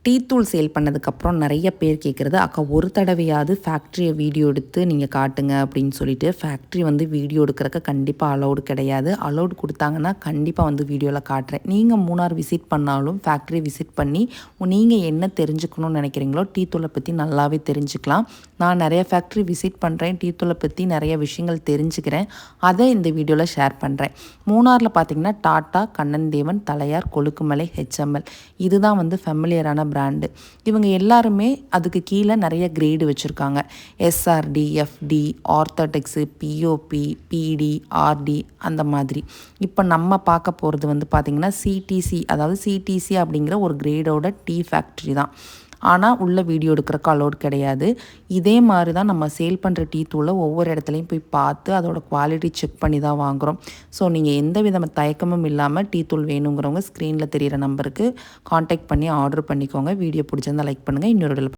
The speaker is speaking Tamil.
டீ தூள் சேல் பண்ணதுக்கப்புறம் நிறைய பேர் கேட்குறது, அக்கா ஒரு தடவையாவது ஃபேக்ட்ரியை வீடியோ எடுத்து நீங்கள் காட்டுங்க அப்படின்னு சொல்லிட்டு. ஃபேக்ட்ரி வந்து வீடியோ எடுக்கிறக்க கண்டிப்பாக அலௌடு கிடையாது. அலௌடு கொடுத்தாங்கன்னா கண்டிப்பாக வந்து வீடியோவில் காட்டுறேன். நீங்கள் மூணார் விசிட் பண்ணாலும் ஃபேக்ட்ரி விசிட் பண்ணி நீங்கள் என்ன தெரிஞ்சுக்கணும்னு நினைக்கிறீங்களோ டீ தூளை பற்றி நல்லாவே தெரிஞ்சுக்கலாம். நான் நிறைய ஃபேக்ட்ரி விசிட் பண்ணுறேன், டீ தூளை பற்றி நிறைய விஷயங்கள் தெரிஞ்சுக்கிறேன். அதை இந்த வீடியோவில் ஷேர் பண்ணுறேன். மூணாரில் பார்த்திங்கன்னா டாட்டா, கண்ணன் தேவன், தலையார், கொழுக்குமலை, ஹெச்எம்எல் இதுதான் வந்து ஃபெமிலியரான பிராண்டு. இவங்க எல்லாருமே அதுக்கு கீழே நிறைய கிரேடு வச்சுருக்காங்க. எஸ்ஆர்டி, எஃப்டி, ஆர்த்தோடெக்ஸு, பிஓபி, பிடி, ஆர்டி அந்த மாதிரி. இப்போ நம்ம பார்க்க போகிறது வந்து பார்த்திங்கன்னா சிடிசி, அதாவது சிடிசி அப்படிங்கிற ஒரு கிரேடோட டீ ஃபேக்ட்ரி தான். ஆனால் உள்ள வீடியோ எடுக்கிறக்கு அலோட் கிடையாது. இதே மாதிரி தான் நம்ம சேல் பண்ணுற டீ தூளை ஒவ்வொரு இடத்துலையும் போய் பார்த்து அதோட குவாலிட்டி செக் பண்ணி தான் வாங்குகிறோம். ஸோ நீங்கள் எந்த விதமான தயக்கமும் இல்லாமல் டீ தூள் வேணுங்கிறவங்க ஸ்க்ரீனில் தெரிகிற நம்பருக்கு காண்டாக்ட் பண்ணி ஆர்டர் பண்ணிக்கோங்க. வீடியோ பிடிச்சிருந்தால் லைக் பண்ணுங்கள். இன்னொரு